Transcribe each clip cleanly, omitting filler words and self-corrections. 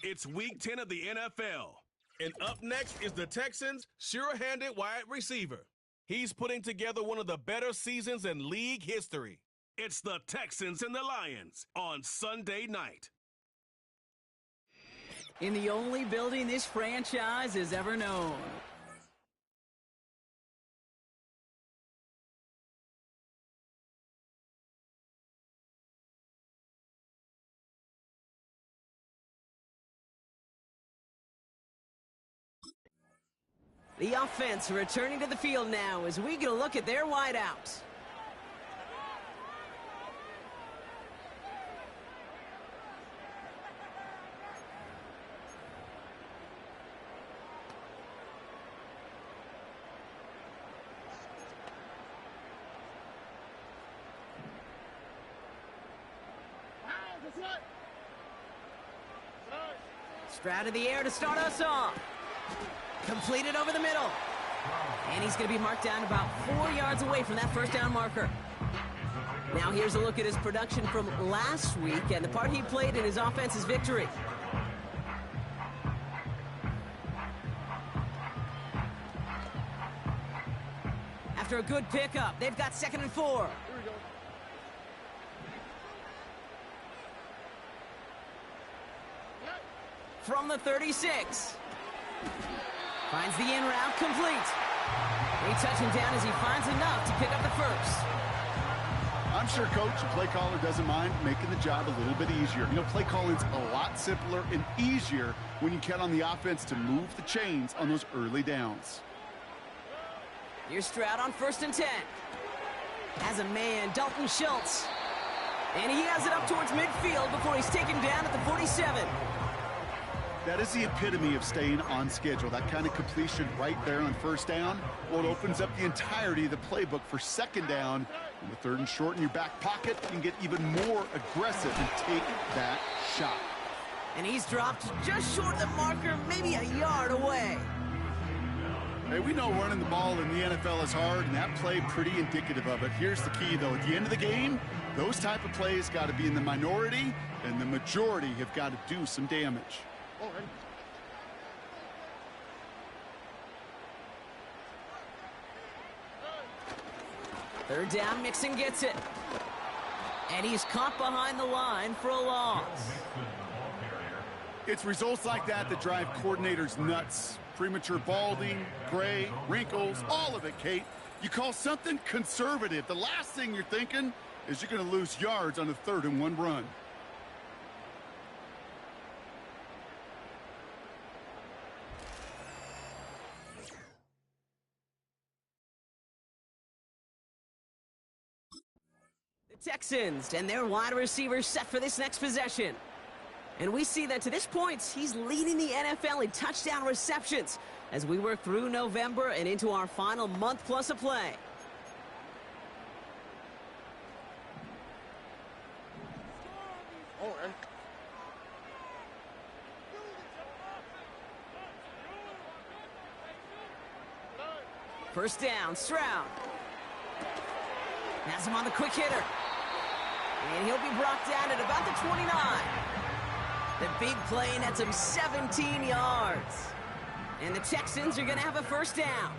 It's Week 10 of the NFL. And up next is the Texans' sure-handed wide receiver. He's putting together one of the better seasons in league history. It's the Texans and the Lions on Sunday night. In the only building this franchise has ever known. The offense returning to the field now as we get a look at their wideouts. Stroud in the air to start us off. Completed over the middle. And he's going to be marked down about 4 yards away from that first down marker. Now here's a look at his production from last week and the part he played in his offense's victory. After a good pickup, they've got 2nd and 4. From the 36. Finds the in route complete. They touch him down as he finds enough to pick up the first. I'm sure coach and play caller doesn't mind making the job a little bit easier. You know, play calling's a lot simpler and easier when you count on the offense to move the chains on those early downs. Here's Stroud on 1st and 10. Has a man, Dalton Schultz. And he has it up towards midfield before he's taken down at the 47. That is the epitome of staying on schedule. That kind of completion right there on 1st down. Well, it opens up the entirety of the playbook for 2nd down. And with 3rd and short in your back pocket, you can get even more aggressive and take that shot. And he's dropped just short of the marker, maybe a yard away. Hey, we know running the ball in the NFL is hard, and that play pretty indicative of it. Here's the key, though. At the end of the game, those type of plays got to be in the minority, and the majority have got to do some damage. 3rd down, Mixon gets it. And he's caught behind the line for a loss. It's results like that that drive coordinators nuts. Premature balding, gray, wrinkles, all of it, Kate. You call something conservative. The last thing you're thinking is you're going to lose yards on a 3rd and 1 run. Texans and their wide receivers set for this next possession. And we see that to this point, he's leading the NFL in touchdown receptions as we work through November and into our final month plus of play. First down, Stroud. Has him on the quick hitter. And he'll be brought down at about the 29. The big play nets him 17 yards. And the Texans are going to have a first down.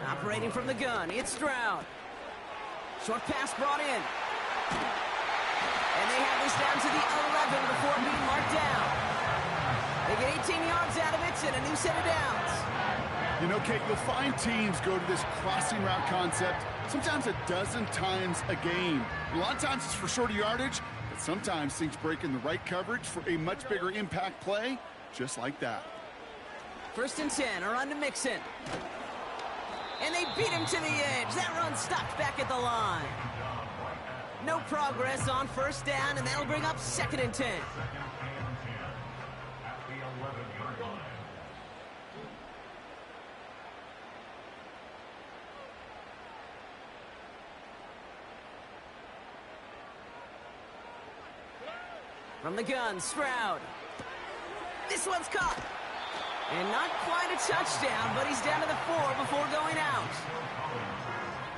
Operating from the gun, it's Stroud. Short pass brought in. And they have this down to the 11 before being marked down. They get 18 yards out of it and a new set of downs. You know, Kate, you'll find teams go to this crossing route concept sometimes a dozen times a game. A lot of times it's for shorter yardage, but sometimes things break in the right coverage for a much bigger impact play, just like that. 1st and 10, a run to Mixon. And they beat him to the edge. That run stopped back at the line. No progress on 1st down, and that'll bring up 2nd and 10. From the gun, Stroud. This one's caught. And not quite a touchdown, but he's down to the 4 before going out.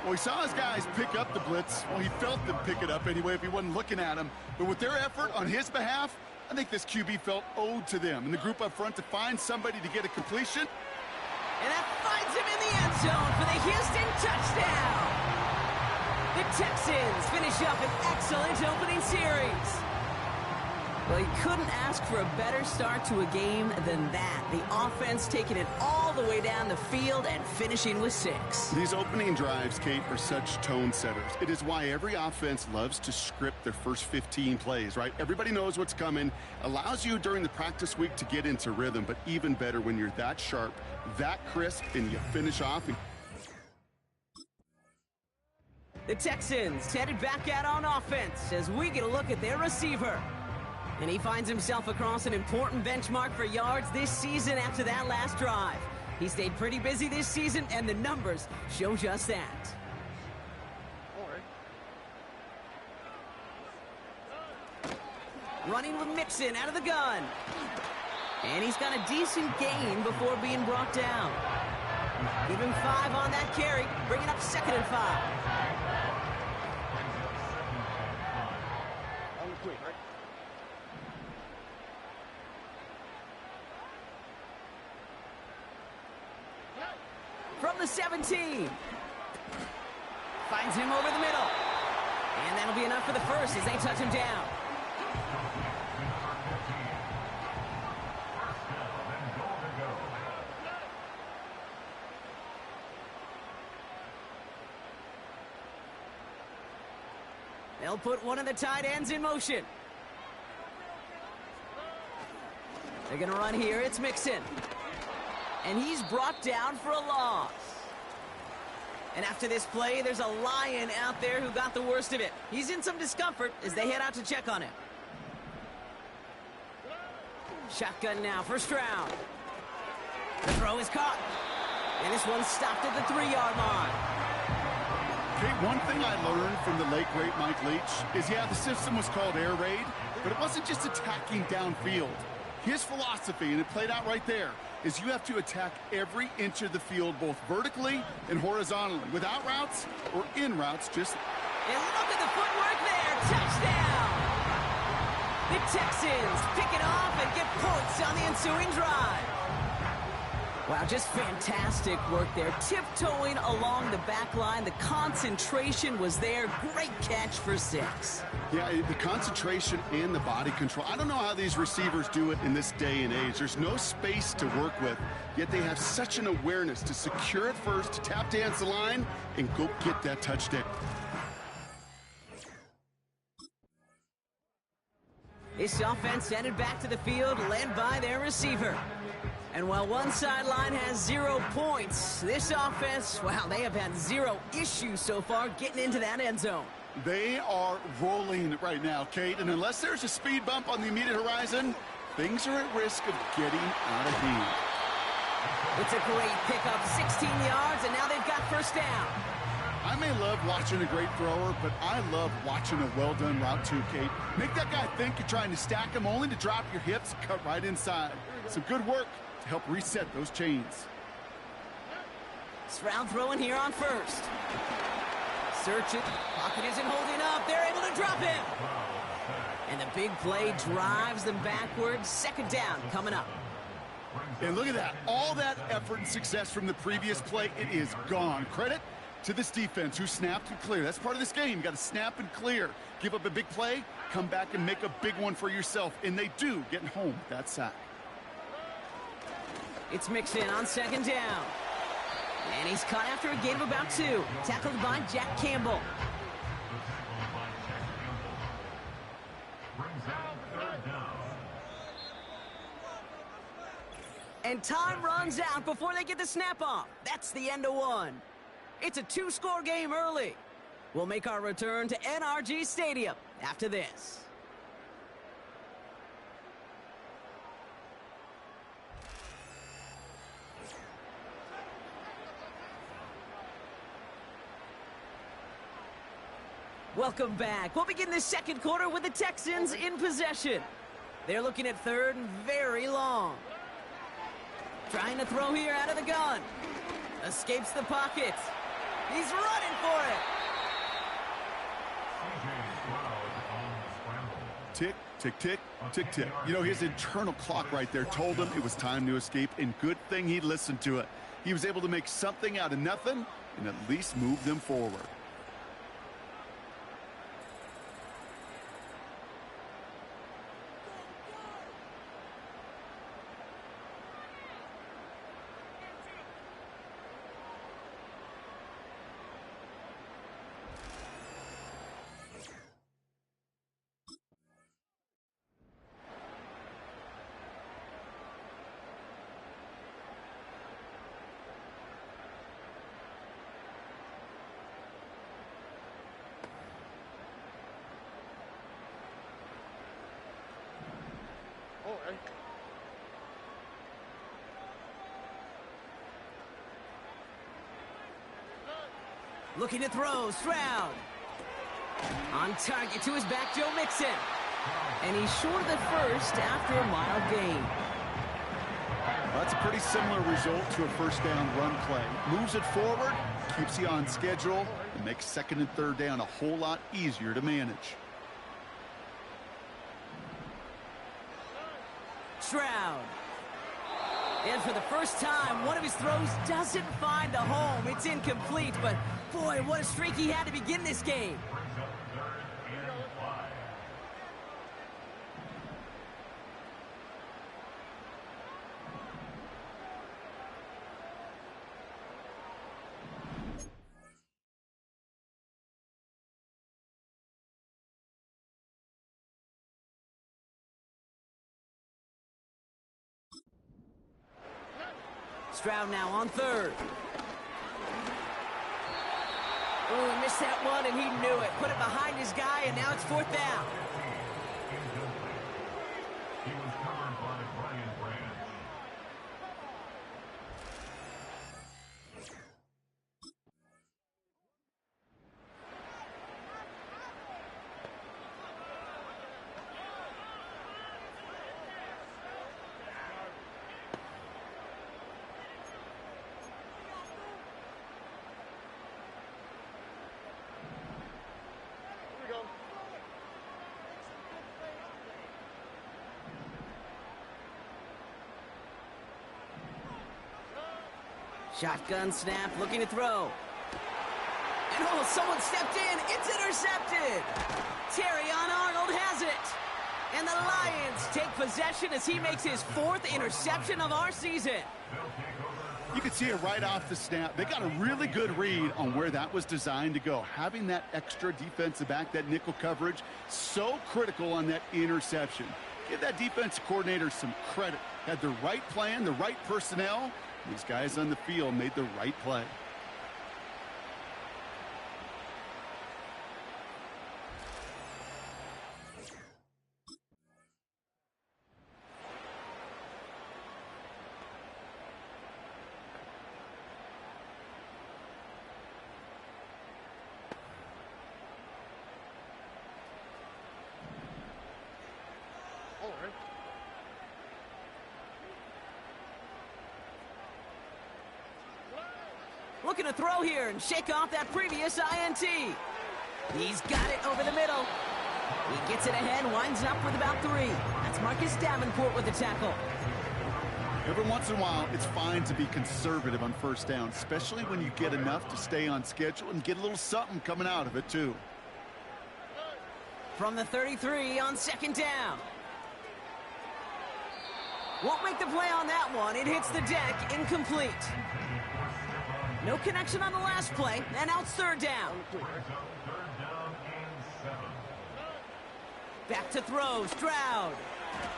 Well, he saw his guys pick up the blitz. Well, he felt them pick it up anyway if he wasn't looking at him. But with their effort on his behalf, I think this QB felt owed to them. And the group up front to find somebody to get a completion. And that finds him in the end zone for the Houston touchdown. The Texans finish up an excellent opening series. Well, he couldn't ask for a better start to a game than that. The offense taking it all the way down the field and finishing with 6. These opening drives, Kate, are such tone setters. It is why every offense loves to script their first 15 plays, right? Everybody knows what's coming. Allows you during the practice week to get into rhythm, but even better when you're that sharp, that crisp, and you finish off. The Texans headed back out on offense as we get a look at their receiver. And he finds himself across an important benchmark for yards this season after that last drive. He stayed pretty busy this season, and the numbers show just that. Running with Mixon out of the gun. And he's got a decent gain before being brought down. Give him 5 on that carry, bringing up 2nd and 5. From the 17. Finds him over the middle. And that'll be enough for the first as they touch him down. They'll put one of the tight ends in motion. They're going to run here. It's Mixon. And he's brought down for a loss. And after this play, there's a Lion out there who got the worst of it. He's in some discomfort as they head out to check on him. Shotgun now, first round. The throw is caught. And this one's stopped at the 3-yard line. Okay, one thing I learned from the late, great Mike Leach is, yeah, the system was called air raid, but it wasn't just attacking downfield. His philosophy, and it played out right there, is you have to attack every inch of the field, both vertically and horizontally, without routes or in routes, just... And look at the footwork there. Touchdown! The Texans pick it off and get points on the ensuing drive. Wow, just fantastic work there. Tiptoeing along the back line. The concentration was there. Great catch for 6. Yeah, the concentration and the body control. I don't know how these receivers do it in this day and age. There's no space to work with, yet they have such an awareness to secure it first, to tap dance the line, and go get that touchdown. This offense headed back to the field, led by their receiver. And while one sideline has 0 points, this offense, wow, they have had 0 issues so far getting into that end zone. They are rolling right now, Kate, and unless there's a speed bump on the immediate horizon, things are at risk of getting out of hand. It's a great pickup, 16 yards, and now they've got first down. I may love watching a great thrower, but I love watching a well-done route too, Kate. Make that guy think you're trying to stack him only to drop your hips and cut right inside. Some good work to help reset those chains. Stroud throwing here on first. Search it. Pocket isn't holding up. They're able to drop him. And the big play drives them backwards. 2nd down coming up. And look at that. All that effort and success from the previous play, it is gone. Credit to this defense who snapped and cleared. That's part of this game. You got to snap and clear. Give up a big play, come back and make a big one for yourself. And they do, getting home with that sack. It's Mixon on 2nd down. And he's caught after a gain of about 2. Tackled by Jack Campbell. And time runs out before they get the snap off. That's the end of 1. It's a 2-score game early. We'll make our return to NRG Stadium after this. Welcome back. We'll begin the 2nd quarter with the Texans in possession. They're looking at 3rd and very long. Trying to throw here out of the gun. Escapes the pocket. He's running for it. Tick, tick, tick, tick, tick. You know, his internal clock right there told him it was time to escape, and good thing he listened to it. He was able to make something out of nothing and at least move them forward. Looking to throw, Stroud. On target to his back, Joe Mixon. And he's short of the first after a mild gain. That's a pretty similar result to a first down run play. Moves it forward, keeps you on schedule, and makes second and third down a whole lot easier to manage. Stroud. And for the first time, one of his throws doesn't find a home. It's incomplete, but boy, what a streak he had to begin this game. Stroud now on third. Oh, he missed that one, and he knew it. Put it behind his guy, and now it's fourth down. He was covered by Brian Branch. Shotgun snap, looking to throw. And oh, someone stepped in. It's intercepted. Terrion Arnold has it. And the Lions take possession as he makes his fourth interception of our season. You can see it right off the snap. They got a really good read on where that was designed to go. Having that extra defensive back, that nickel coverage, so critical on that interception. Give that defensive coordinator some credit. Had the right plan, the right personnel. These guys on the field made the right play. Looking to throw here and shake off that previous INT. He's got it over the middle. He gets it ahead, winds up with about 3. That's Marcus Davenport with the tackle. Every once in a while, it's fine to be conservative on first down, especially when you get enough to stay on schedule and get a little something coming out of it, too. From the 33 on second down. Won't make the play on that one. It hits the deck, incomplete. No connection on the last play, and now it's third down. Back to throw, Stroud.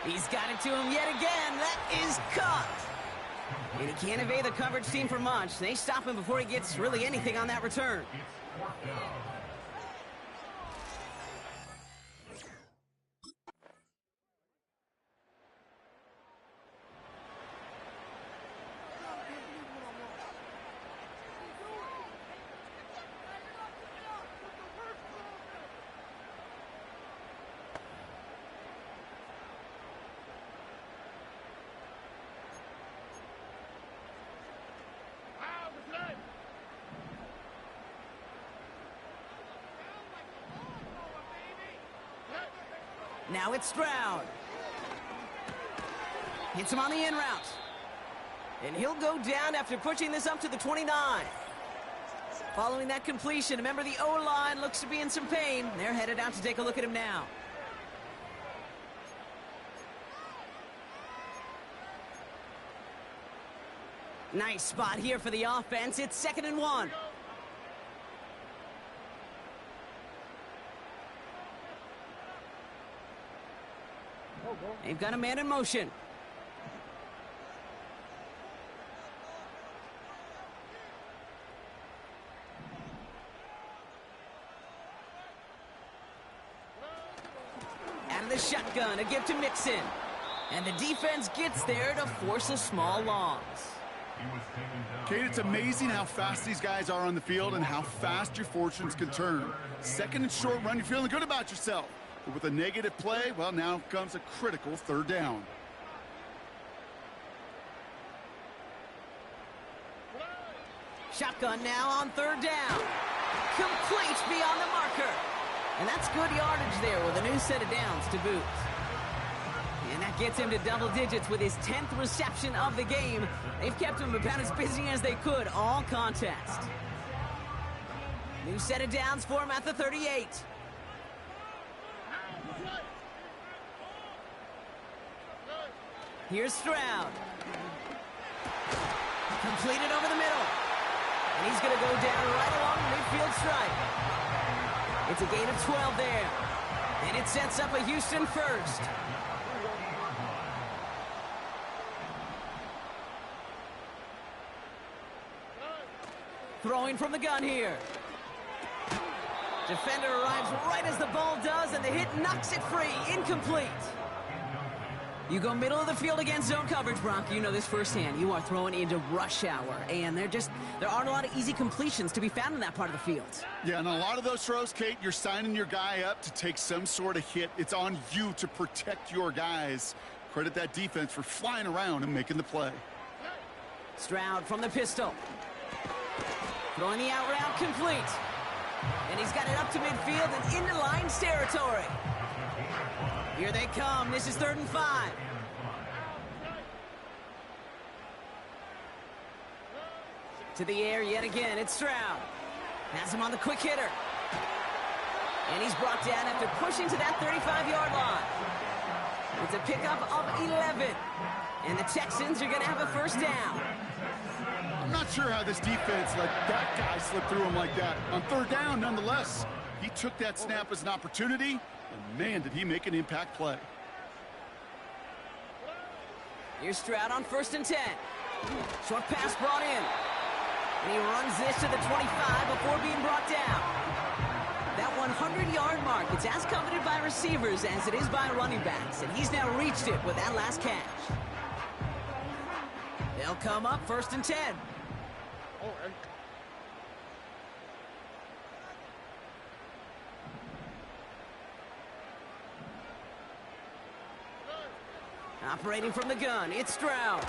He's got it to him yet again. That is caught. And he can't evade the coverage team for much. They stop him before he gets really anything on that return. Now it's Stroud. Hits him on the in route. And he'll go down after pushing this up to the 29. Following that completion, remember the O-line looks to be in some pain. They're headed out to take a look at him now. Nice spot here for the offense. It's 2nd and 1. They've got a man in motion. Out of the shotgun, a give to Mixon. And the defense gets there to force a small loss. Kate, it's amazing how fast these guys are on the field and how fast your fortunes can turn. 2nd and short run, you're feeling good about yourself. But with a negative play, well, now comes a critical 3rd down. Shotgun now on 3rd down. Complete beyond the marker. And that's good yardage there with a new set of downs to boot. And that gets him to double digits with his 10th reception of the game. They've kept him about as busy as they could all contest. New set of downs for him at the 38. Here's Stroud. Completed over the middle. And he's going to go down right along the midfield stripe. It's a gain of 12 there. And it sets up a Houston first. Throwing from the gun here. Defender arrives right as the ball does, and the hit knocks it free. Incomplete. You go middle of the field against zone coverage, Brock. You know this firsthand. You are throwing into rush hour, and there aren't a lot of easy completions to be found in that part of the field. Yeah, and a lot of those throws, Kate, you're signing your guy up to take some sort of hit. It's on you to protect your guys. Credit that defense for flying around and making the play. Stroud from the pistol. Throwing the out route complete. And he's got it up to midfield and into Lions territory. Here they come. This is 3rd and 5. To the air yet again. It's Stroud. Has him on the quick hitter. And he's brought down after pushing to that 35-yard line. It's a pickup of 11. And the Texans are going to have a 1st down. I'm not sure how this defense let that guy slip through him like that. On 3rd down, nonetheless, he took that snap as an opportunity, and man, did he make an impact play. Here's Stroud on 1st and 10. Short pass brought in. And he runs this to the 25 before being brought down. That 100-yard mark, it's as coveted by receivers as it is by running backs, and he's now reached it with that last catch. They'll come up 1st and 10. Operating from the gun, it's Stroud.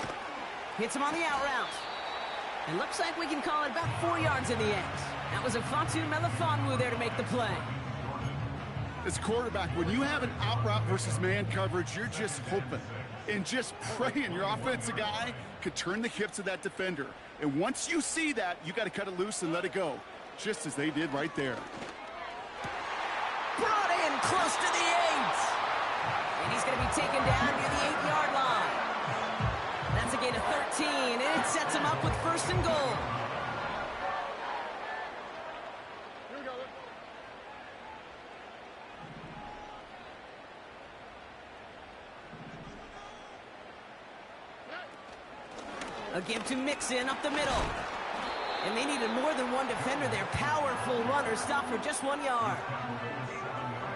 Hits him on the out route. And looks like we can call it about 4 yards in the end. That was a Fatu Melifonwu there to make the play. As a quarterback, when you have an out route versus man coverage, you're just hoping and just praying your offensive guy could turn the hips of that defender. And once you see that, you got to cut it loose and let it go, just as they did right there. Brought in close to the 8. And he's going to be taken down near the 8-yard line. That's a gain of 13, and it sets him up with 1st and goal. A give to Mixon up the middle. And they needed more than one defender there. Powerful runner, stop for just 1 yard.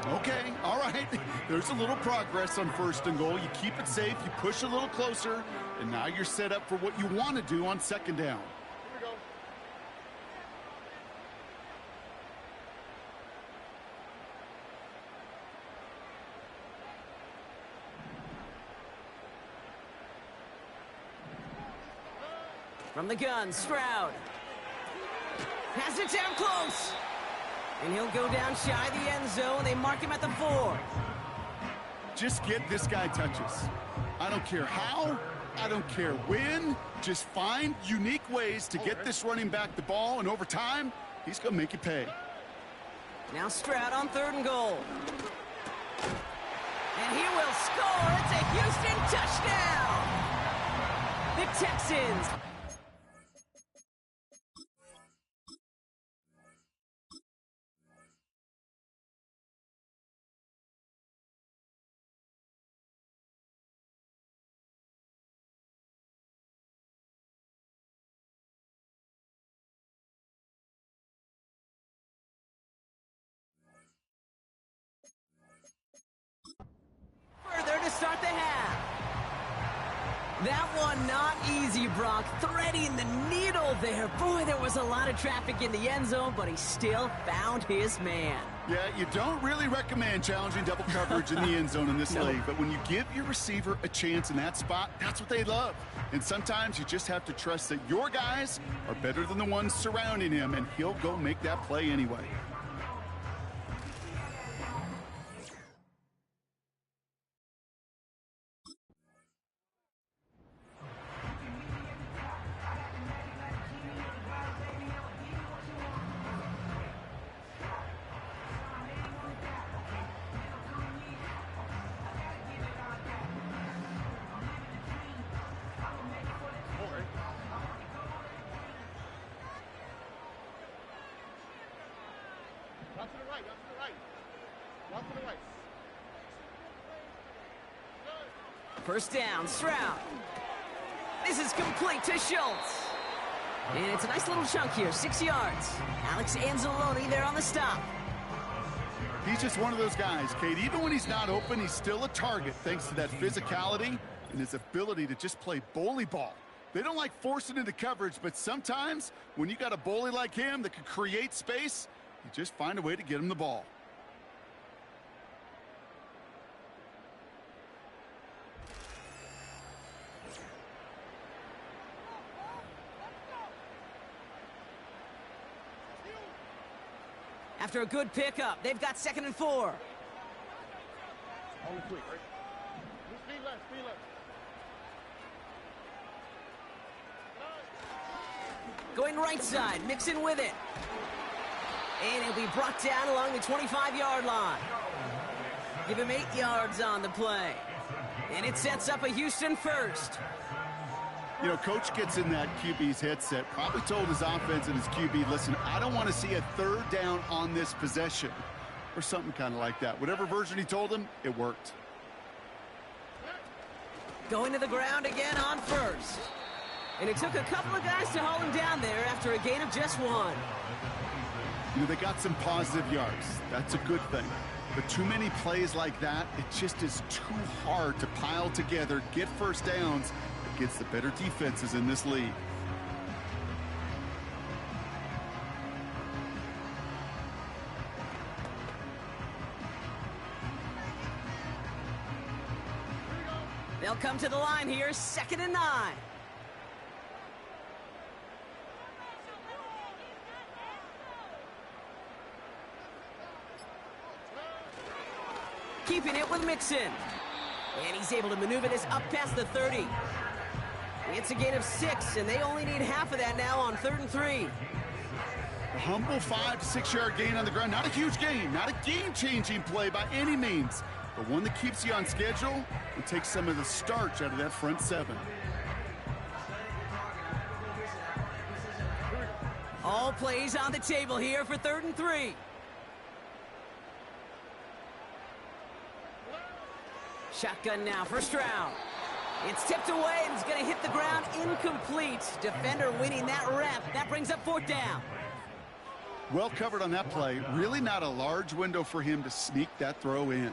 Okay, all right. There's a little progress on 1st and goal. You keep it safe, you push a little closer, and now you're set up for what you want to do on 2nd down. From the gun, Stroud. Has it down close. And he'll go down shy of the end zone. They mark him at the 4. just get this guy touches. I don't care how, I don't care when, just find unique ways to get this running back the ball, and over time, he's going to make you pay. Now Stroud on 3rd and goal. And he will score. It's a Houston touchdown. The Texans. Further to start the half. That one not easy, Brock. Threading the needle there. Boy, there was a lot of traffic in the end zone, but he still found his man. Yeah, you don't really recommend challenging double coverage in the end zone in this league, but when you give your receiver a chance in that spot, that's what they love. And sometimes you just have to trust that your guys are better than the ones surrounding him, and he'll go make that play anyway. First down, Stroud. This is complete to Schultz. And it's a nice little chunk here, 6 yards. Alex Anzalone there on the stop. He's just one of those guys, Kate. Even when he's not open, he's still a target thanks to that physicality and his ability to just play bully ball. They don't like forcing into coverage, but sometimes when you got a bully like him that can create space, you just find a way to get him the ball. After a good pickup, they've got 2nd and 4. Only quick, right? Speed left, speed left. Going right side, mixing with it. And it'll be brought down along the 25-yard line. Give him 8 yards on the play. And it sets up a Houston first. You know, coach gets in that QB's headset, probably told his offense and his QB, listen, I don't want to see a 3rd down on this possession, or something kind of like that. Whatever version he told him, it worked. Going to the ground again on 1st. And it took a couple of guys to hold him down there after a gain of just 1. You know, they got some positive yards. That's a good thing. But too many plays like that, it just is too hard to pile together, get first downs against the better defenses in this league. They'll come to the line here, 2nd and 9. Keeping it with Mixon. And he's able to maneuver this up past the 30. It's a gain of 6, and they only need half of that now on 3rd and 3. A humble 5 to 6 yard gain on the ground. Not a huge gain, not a game-changing play by any means, but one that keeps you on schedule and takes some of the starch out of that front 7. All plays on the table here for 3rd and 3. Shotgun now for Stroud. It's tipped away and it's going to hit the ground incomplete. Defender winning that rep. That brings up 4th down. Well covered on that play. Really not a large window for him to sneak that throw in.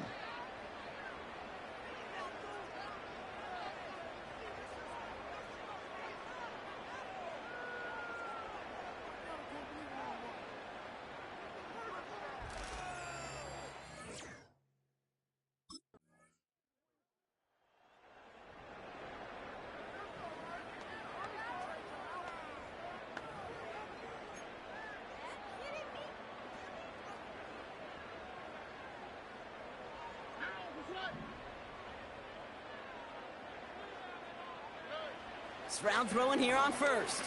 Stroud throwing here on first.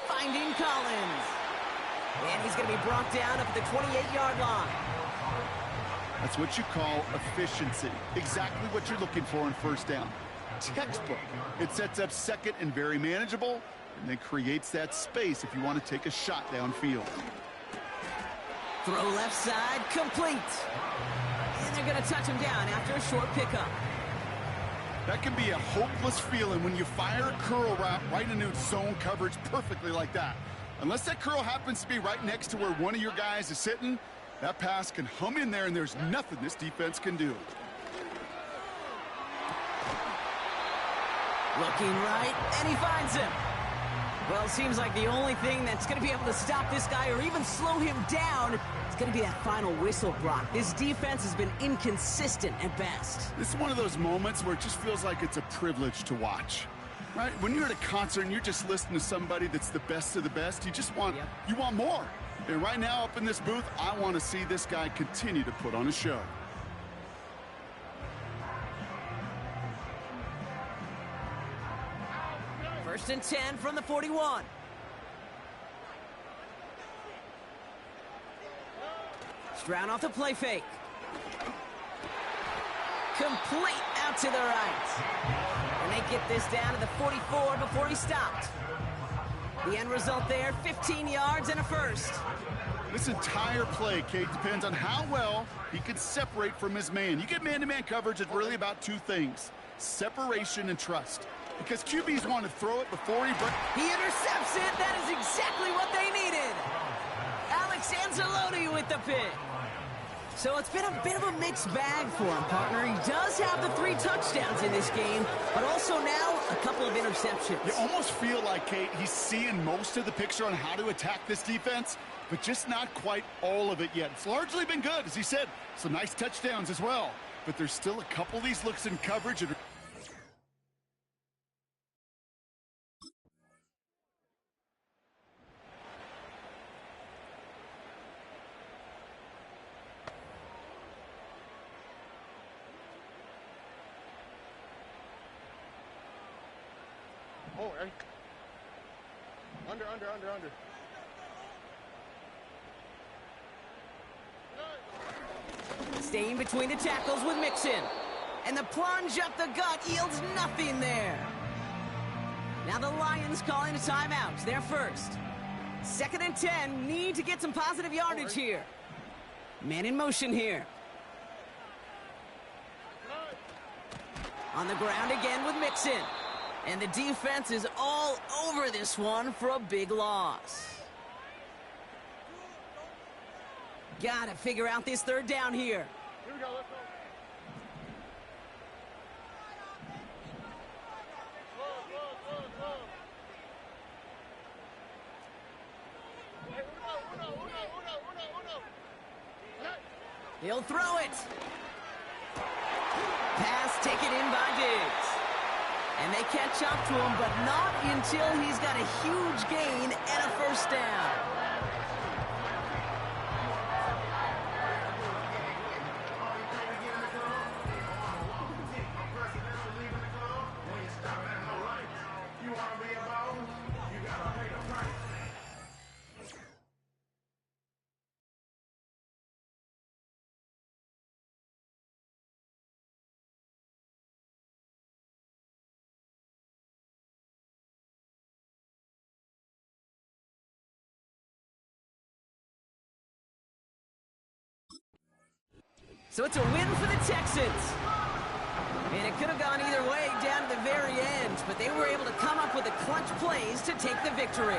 Finding Collins. And he's going to be brought down up at the 28-yard line. That's what you call efficiency. Exactly what you're looking for on first down. Textbook. It sets up second and very manageable, and then creates that space if you want to take a shot downfield. Throw left side, complete. And they're going to touch him down after a short pickup. That can be a hopeless feeling when you fire a curl route right into zone coverage perfectly like that. Unless that curl happens to be right next to where one of your guys is sitting, that pass can hum in there and there's nothing this defense can do. Looking right, and he finds him. Well, it seems like the only thing that's going to be able to stop this guy or even slow him down is going to be that final whistle, Brock. This defense has been inconsistent at best. This is one of those moments where it just feels like it's a privilege to watch. Right? When you're at a concert and you're just listening to somebody that's the best of the best, you just want, you want more. And right now up in this booth, I want to see this guy continue to put on a show. First and 10 from the 41. Stroud off the play fake. Complete out to the right. And they get this down to the 44 before he stopped. The end result there, 15 yards and a first. This entire play, Kate, depends on how well he can separate from his man. You get man-to-man coverage, it's really about two things: separation and trust. Because QBs want to throw it before he breaks. He intercepts it. That is exactly what they needed. Alex Anzalone with the pick. So it's been a bit of a mixed bag for him, partner. He does have the 3 touchdowns in this game, but also now a couple of interceptions. You almost feel like, Kate, he's seeing most of the picture on how to attack this defense, but just not quite all of it yet. It's largely been good, as he said. Some nice touchdowns as well. But there's still a couple of these looks in coverage that are... Oh, hey. Under. Staying between the tackles with Mixon. And the plunge up the gut yields nothing there. Now the Lions calling a timeout. They're first. Second and 10. Need to get some positive yardage here. Man in motion here. On the ground again with Mixon. And the defense is all over this one for a big loss. Gotta figure out this third down here. Here we go, let's go. He'll throw it. Pass taken in by Diggs. And they catch up to him, but not until he's got a huge gain and a first down. So it's a win for the Texans. And it could have gone either way down to the very end, but they were able to come up with the clutch plays to take the victory.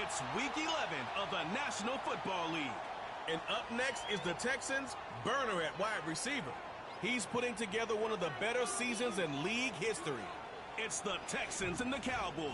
It's Week 11 of the National Football League. And up next is the Texans' burner at wide receiver. He's putting together one of the better seasons in league history. It's the Texans and the Cowboys.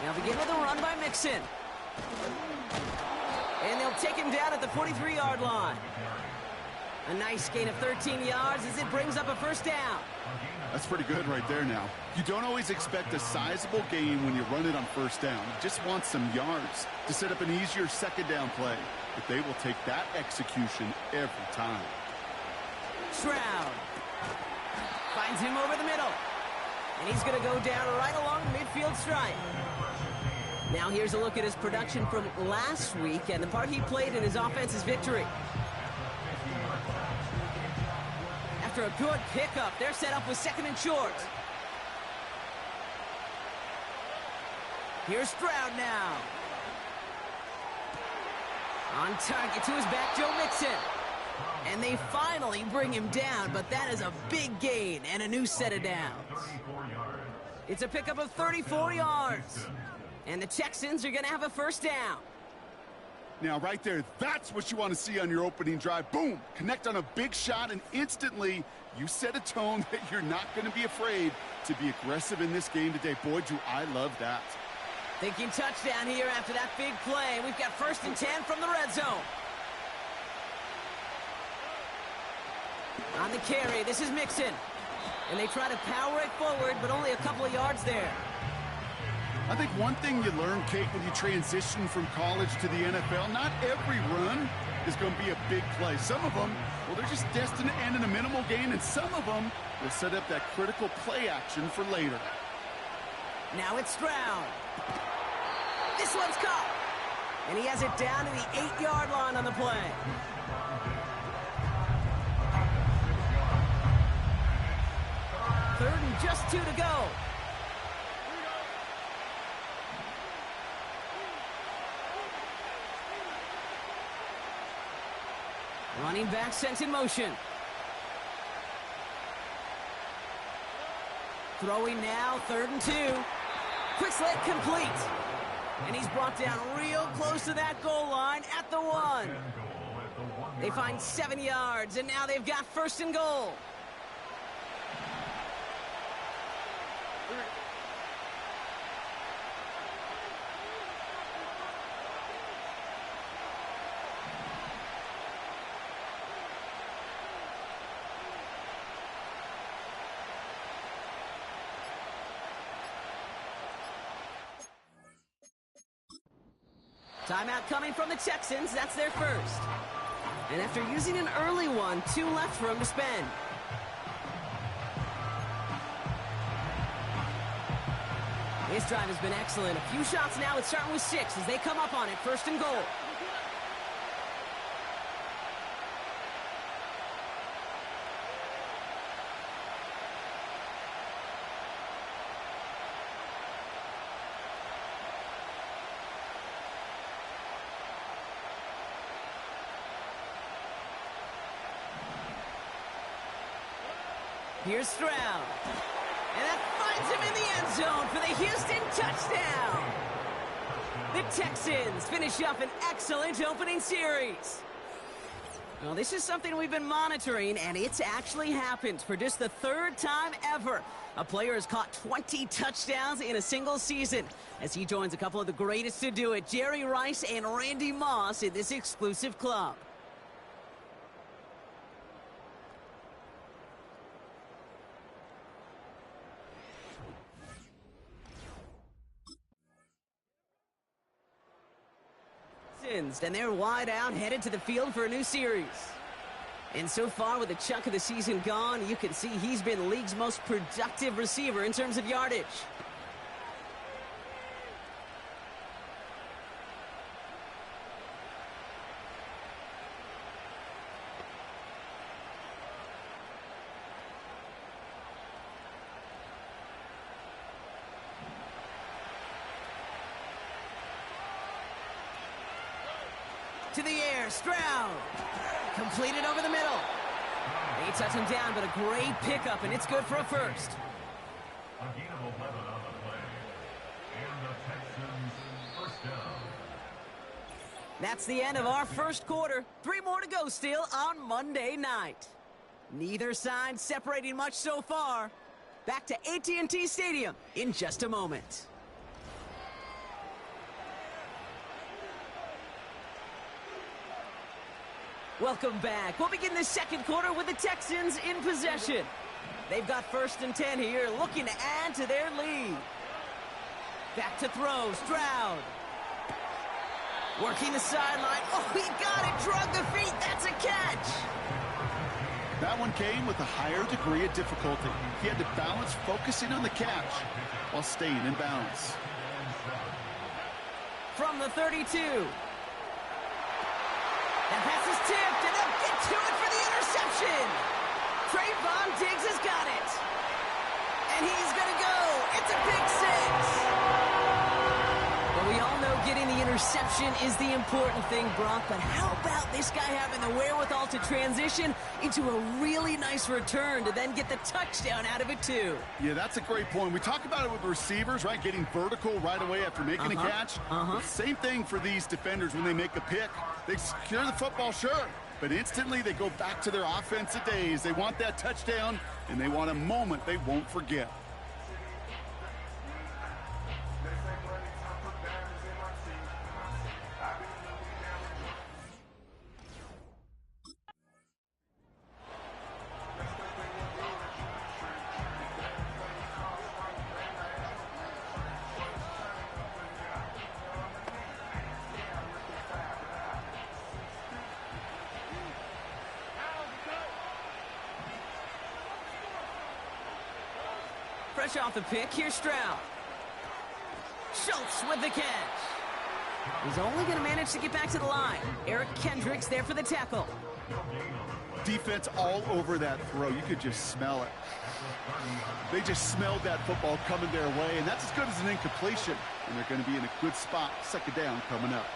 Now begin with a run by Mixon. And they'll take him down at the 43-yard line. A nice gain of 13 yards as it brings up a first down. That's pretty good right there now. You don't always expect a sizable gain when you run it on first down. You just want some yards to set up an easier second down play. But they will take that execution every time. Stroud finds him over the middle. And he's going to go down right along the midfield stripe. Now here's a look at his production from last week and the part he played in his offense's victory. After a good pickup, they're set up with second and short. Here's Stroud now. On target to his back, Joe Mixon. And they finally bring him down, but that is a big gain and a new set of downs. It's a pickup of 34 yards. And the Texans are going to have a first down. Now, right there, that's what you want to see on your opening drive. Boom! Connect on a big shot, and instantly you set a tone that you're not going to be afraid to be aggressive in this game today. Boy, do I love that. Thinking touchdown here after that big play. We've got 1st and 10 from the red zone. On the carry, this is Mixon. And they try to power it forward, but only a couple of yards there. I think one thing you learn, Kate, when you transition from college to the NFL, not every run is going to be a big play. Some of them, well, they're just destined to end in a minimal gain, and some of them will set up that critical play action for later. Now it's Stroud. This one's caught. And he has it down to the 8-yard line on the play. Third and just 2 to go. Running back sent in motion. Throwing now, 3rd and 2. Quick slant complete. And he's brought down real close to that goal line at the 1. They find 7 yards, and now they've got 1st and goal. Timeout coming from the Texans. That's their first. And after using an early one, 2 left for him to spend. His drive has been excellent. A few shots now. It's starting with 6 as they come up on it. 1st and goal. Here's Stroud. And that finds him in the end zone for the Houston touchdown. The Texans finish up an excellent opening series. Well, this is something we've been monitoring, and it's actually happened for just the 3rd time ever. A player has caught 20 touchdowns in a single season as he joins a couple of the greatest to do it, Jerry Rice and Randy Moss, in this exclusive club. And they're wide out, headed to the field for a new series. And so far, with a chunk of the season gone, you can see he's been the league's most productive receiver in terms of yardage. To the air, Stroud. Completed over the middle. They touch him down, but a great pickup, and it's good for a first. A gain of 11 on the play. And the Texans first down. That's the end of our first quarter. 3 more to go still on Monday night. Neither side separating much so far. Back to AT&T Stadium in just a moment. Welcome back. We'll begin the second quarter with the Texans in possession. They've got 1st and 10 here, looking to add to their lead. Back to throw, Stroud. Working the sideline. Oh, he got it. Drug the feet. That's a catch. That one came with a higher degree of difficulty. He had to balance focusing on the catch while staying in bounds. From the 32. That pass is tipped, and they'll get to it for the interception. Trayvon Diggs has got it. And he's going to go. It's a big 6. Well, we all know getting the interception is the important thing, Brock, but how about this guy having the wherewithal to transition into a really nice return to then get the touchdown out of it, too? Yeah, that's a great point. We talk about it with receivers, right? Getting vertical right away after making a catch. Same thing for these defenders when they make a pick. They secure the football, sure, but instantly they go back to their offensive days. They want that touchdown, and they want a moment they won't forget. Fresh off the pick, here's Stroud. Schultz with the catch. He's only going to manage to get back to the line. Eric Kendricks there for the tackle. Defense all over that throw. You could just smell it. They just smelled that football coming their way, and that's as good as an incompletion. And they're going to be in a good spot. 2nd down coming up.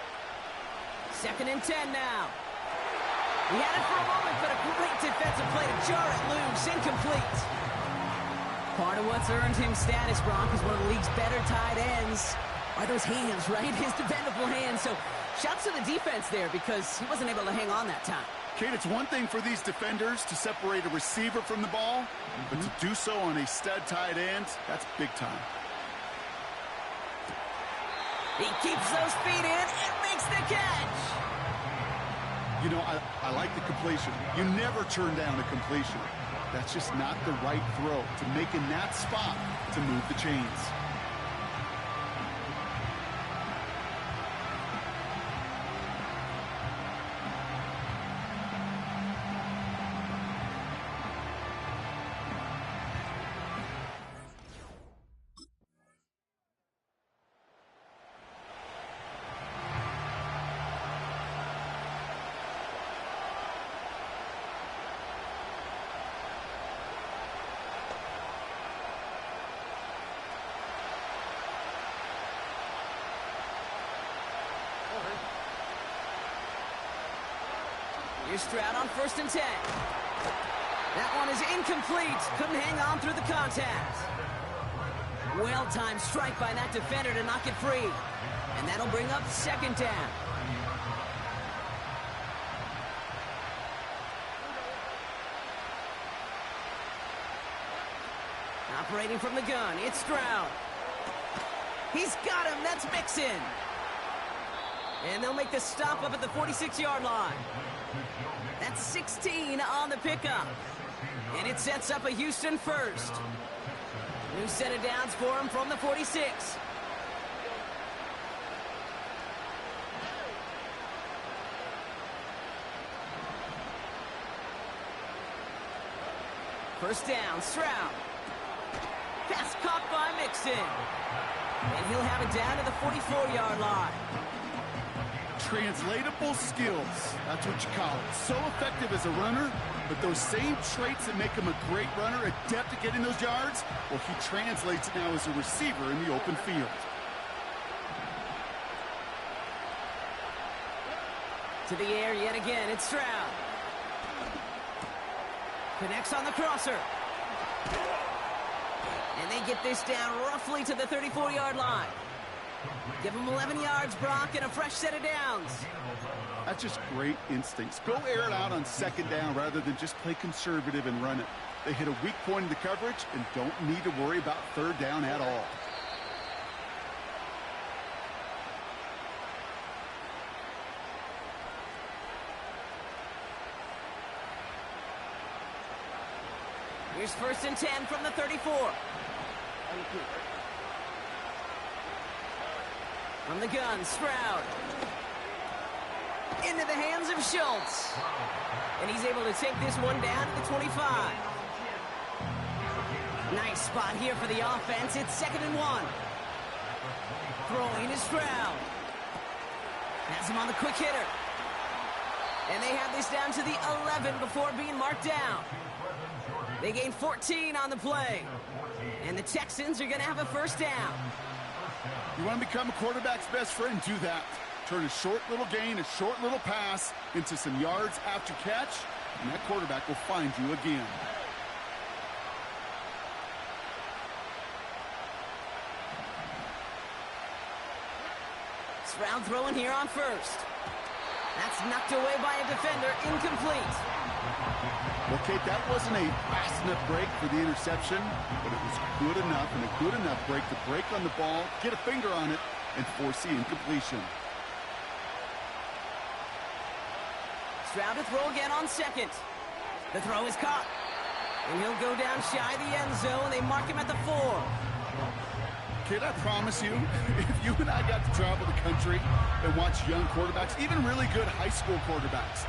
2nd and 10 now. He had it for a moment, but a great defensive play to jar it loose. Incomplete. Part of what's earned him status, Brock, is one of the league's better tight ends. Are those hands, right? His dependable hands. So shouts to the defense there because he wasn't able to hang on that time. Kate, it's one thing for these defenders to separate a receiver from the ball, but to do so on a stud tight end, that's big time. He keeps those feet in and makes the catch. You know, I like the completion. You never turn down a completion. That's just not the right throw to make in that spot to move the chains. Here's Stroud on 1st and 10. That one is incomplete. Couldn't hang on through the contact. Well-timed strike by that defender to knock it free. And that'll bring up 2nd down. Operating from the gun, it's Stroud. He's got him. That's Mixon. And they'll make the stop up at the 46-yard line. That's 16 on the pickup. And it sets up a Houston first. New set of downs for him from the 46. First down, Stroud. Pass caught by Mixon. And he'll have it down to the 44-yard line. Translatable skills. That's what you call it. So effective as a runner, but those same traits that make him a great runner, adept at getting those yards, well, he translates now as a receiver in the open field. To the air yet again, it's Stroud. Connects on the crosser. And they get this down roughly to the 34-yard line. Give them 11 yards, Brock, and a fresh set of downs. That's just great instincts. Go air it out on second down rather than just play conservative and run it. They hit a weak point in the coverage and don't need to worry about third down at all. Here's 1st and 10 from the 34. From the gun, Stroud. Into the hands of Schultz. And he's able to take this one down to the 25. Nice spot here for the offense. It's 2nd and 1. Throwing is Stroud. Has him on the quick hitter. And they have this down to the 11 before being marked down. They gain 14 on the play. And the Texans are going to have a first down. You want to become a quarterback's best friend? Do that. Turn a short little gain, a short little pass into some yards after catch, and that quarterback will find you again. Stroud throwing here on 1st. That's knocked away by a defender, incomplete. Well, Kate, that wasn't a fast enough break for the interception, but it was good enough and a good enough break to break on the ball, get a finger on it, and force the incompletion. Stroud to throw again on 2nd. The throw is caught. And he'll go down shy of the end zone. They mark him at the 4. Kid, I promise you, if you and I got to travel the country and watch young quarterbacks, even really good high school quarterbacks,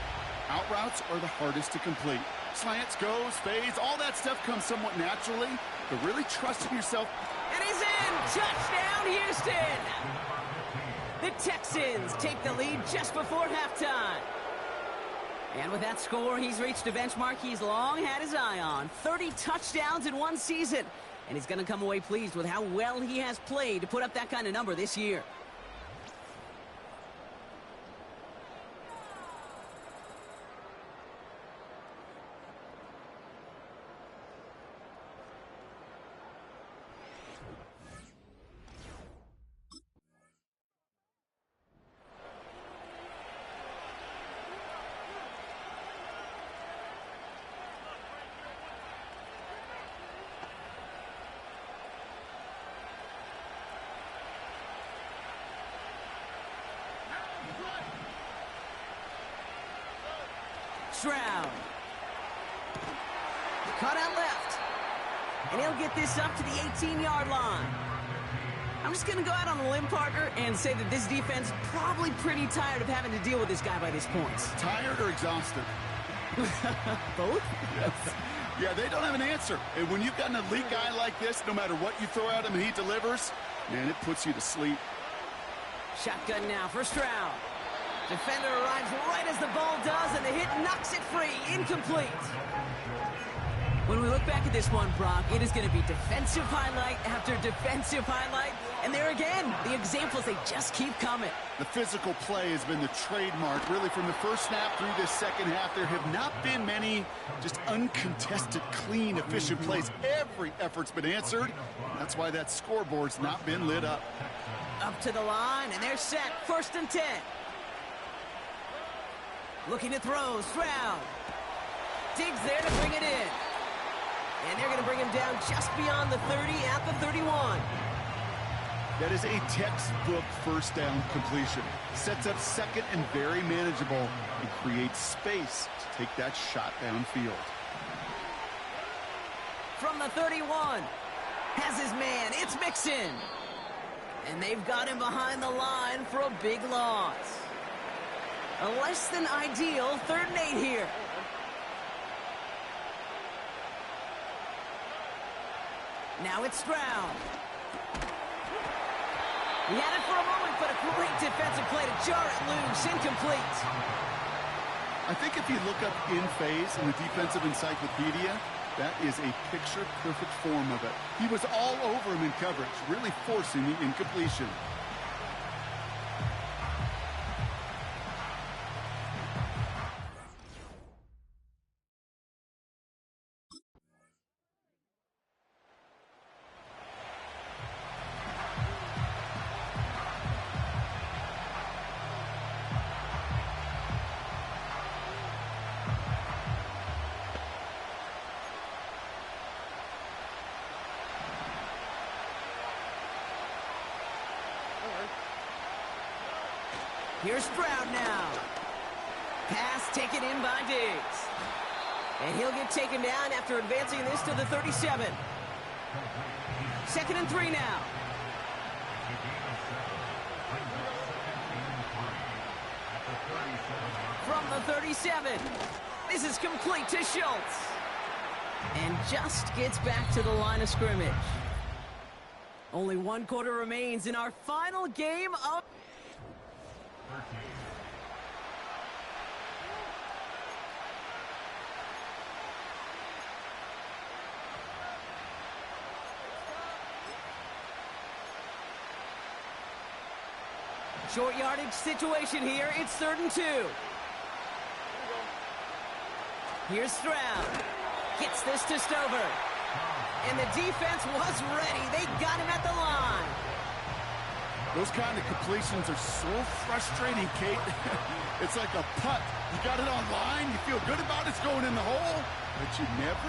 out routes are the hardest to complete. Slants, goes, fades, all that stuff comes somewhat naturally, but really trusting yourself. And he's in! Touchdown, Houston! The Texans take the lead just before halftime. And with that score, he's reached a benchmark he's long had his eye on. 30 touchdowns in one season. And he's going to come away pleased with how well he has played to put up that kind of number this year. Stroud. Cut out left. And he'll get this up to the 18-yard line. I'm just going to go out on a limb, partner, and say that this defense probably pretty tired of having to deal with this guy by this point. Tired or exhausted? Both? Yes. Yeah, they don't have an answer. And when you've got an elite guy like this, no matter what you throw at him and he delivers, man, it puts you to sleep. Shotgun now for Stroud. Defender arrives right as the ball does, and the hit knocks it free. Incomplete. When we look back at this one, Brock, it is going to be defensive highlight after defensive highlight. And there again, the examples, they just keep coming. The physical play has been the trademark, really, from the first snap through this second half. There have not been many just uncontested, clean, efficient plays. Every effort's been answered. That's why that scoreboard's not been lit up. Up to the line, and they're set. 1st and 10. Looking to throw, Stroud. Diggs there to bring it in. And they're going to bring him down just beyond the 30 at the 31. That is a textbook first down completion. Sets up second and very manageable and creates space to take that shot downfield. From the 31, has his man, it's Mixon. And they've got him behind the line for a big loss. A less than ideal 3rd and 8 here. Now it's Stroud. He had it for a moment, but a great defensive play to jar it loose. Incomplete. I think if you look up in phase in the defensive encyclopedia, that is a picture-perfect form of it. He was all over him in coverage, really forcing the incompletion. Here's Stroud now. Pass taken in by Diggs. And he'll get taken down after advancing this to the 37. 2nd and 3 now. From the 37, this is complete to Schultz. And just gets back to the line of scrimmage. Only 1 quarter remains in our final game of... Short yardage situation here. It's 3rd and 2. Here's Stroud. Gets this to Stover. And the defense was ready. They got him at the line. Those kind of completions are so frustrating, Kate. It's like a putt. You got it on line. You feel good about it's going in the hole, but you never...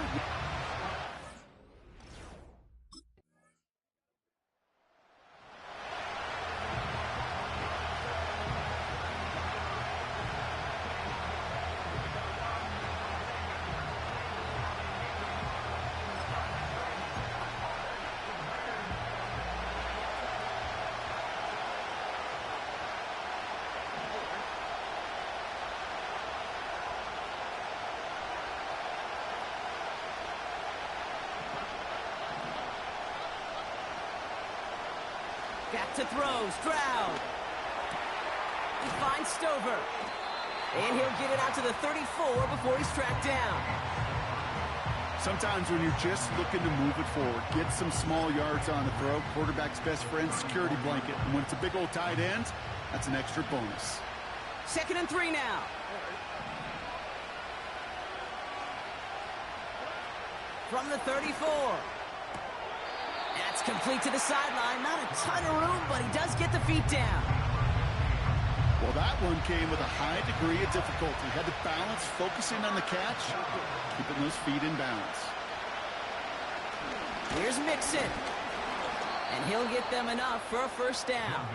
Back to throw, Stroud. He finds Stover. And he'll get it out to the 34 before he's tracked down. Sometimes when you're just looking to move it forward, get some small yards on the throw, quarterback's best friend, security blanket. And when it's a big old tight end, that's an extra bonus. 2nd and 3 now. From the 34. That's complete to the sideline. Not a ton of room, but he does get the feet down. Well, that one came with a high degree of difficulty. Had to balance, focusing on the catch, keeping those feet in balance. Here's Mixon. And he'll get them enough for a 1st down.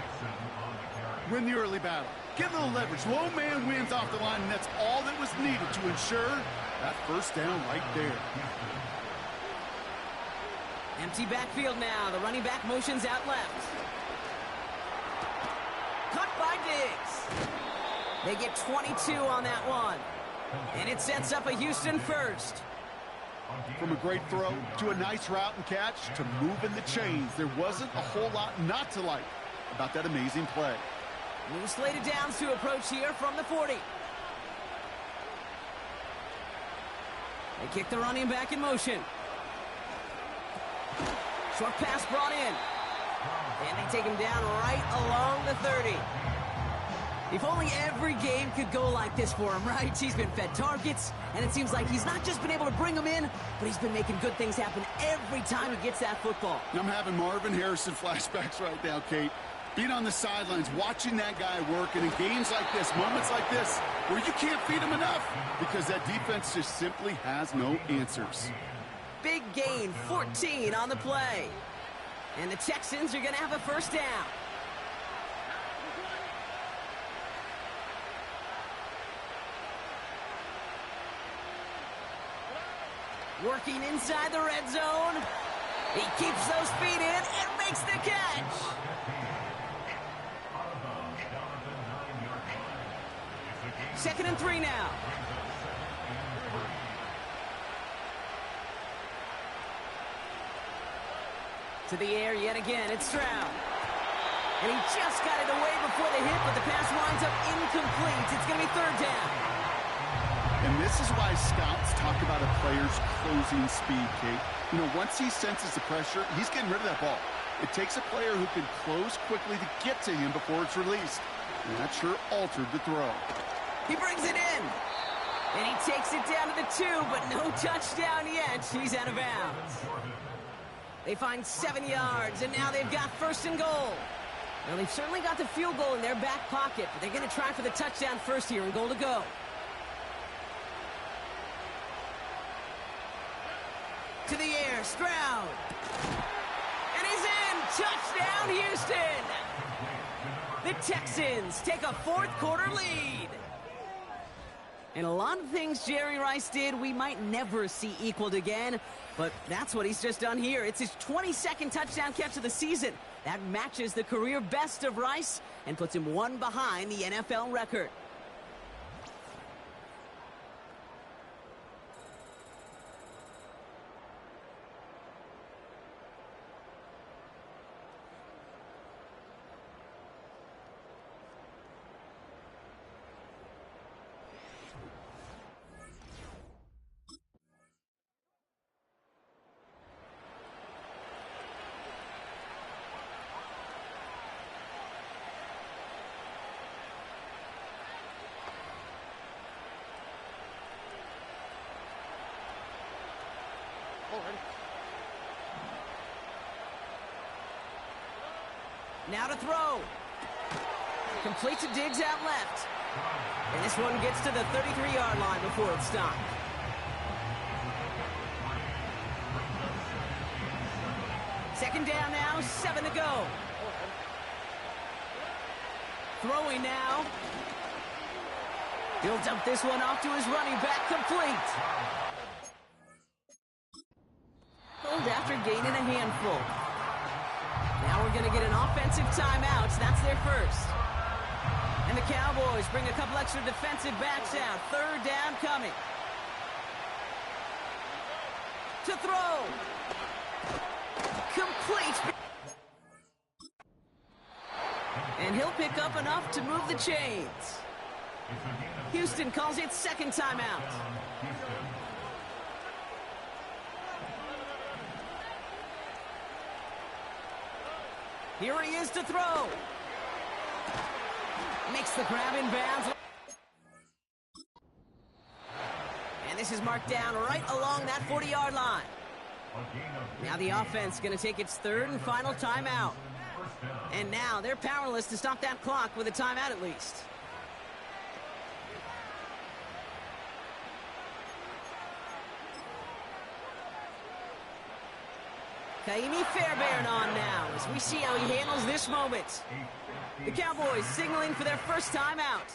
Win the early battle. Get a little leverage. Low man wins off the line, and that's all that was needed to ensure that 1st down right there. Empty backfield now. The running back motions out left. Cut by Diggs. They get 22 on that one. And it sets up a Houston 1st. From a great throw to a nice route and catch to moving the chains, there wasn't a whole lot not to like about that amazing play. New slated downs to approach here from the 40. They kick the running back in motion. Short pass brought in. And they take him down right along the 30. If only every game could go like this for him, right? He's been fed targets, and it seems like he's not just been able to bring them in, but he's been making good things happen every time he gets that football. I'm having Marvin Harrison flashbacks right now, Kate. Being on the sidelines, watching that guy work, and in games like this, moments like this, where you can't feed him enough because that defense just simply has no answers. Big gain, 14 on the play. And the Texans are going to have a 1st down. Working inside the red zone. He keeps those feet in and makes the catch. Second and 3 now. To the air yet again, it's Stroud. And he just got it away before the hit, but the pass winds up incomplete. It's going to be 3rd down. And this is why scouts talk about a player's closing speed, Kate. You know, once he senses the pressure, he's getting rid of that ball. It takes a player who can close quickly to get to him before it's released. And that sure altered the throw. He brings it in. And he takes it down to the 2, but no touchdown yet. He's out of bounds. They find 7 yards, and now they've got 1st and goal. Now, they've certainly got the field goal in their back pocket, but they're going to try for the touchdown first here and goal to go. To the air, Stroud. And he's in! Touchdown, Houston! The Texans take a fourth quarter lead. And a lot of things Jerry Rice did we might never see equaled again, but that's what he's just done here. It's his 22nd touchdown catch of the season. That matches the career best of Rice and puts him one behind the NFL record. Now to throw. Complete to Diggs out left. And this one gets to the 33-yard line before it's stopped. Second down now, 7 to go. Throwing now. He'll dump this one off to his running back, complete. Hold after gaining a handful. Now we're going to get an offensive timeout. That's their first. And the Cowboys bring a couple extra defensive backs out. Third down coming. To throw. Complete. And he'll pick up enough to move the chains. Houston calls it second timeout. Here he is to throw. Makes the grab in bounds. And this is marked down right along that 40-yard line. Now the offense going to take its third and final timeout. And now they're powerless to stop that clock with a timeout at least. Kaimi Fairbairn on now as we see how he handles this moment. The Cowboys signaling for their first timeout.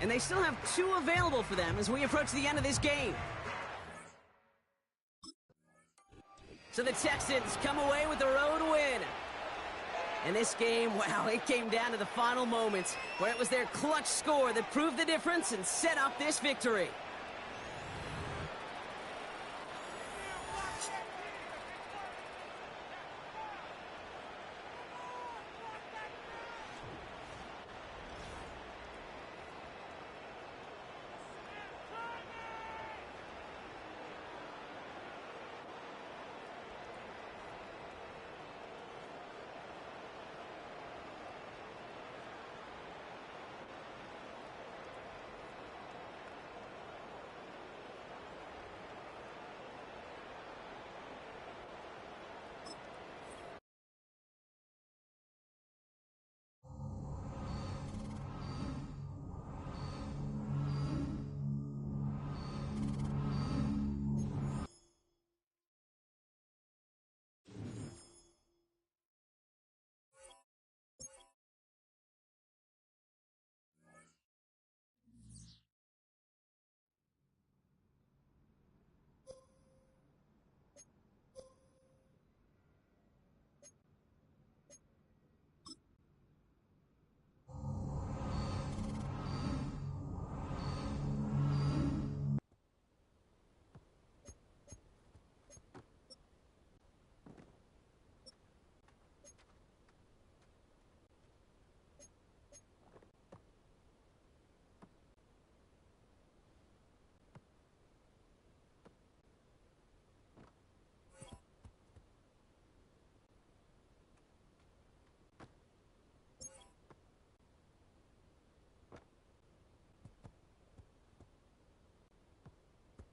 And they still have 2 available for them as we approach the end of this game. So the Texans come away with the road win. And this game, wow, it came down to the final moments where it was their clutch score that proved the difference and set up this victory.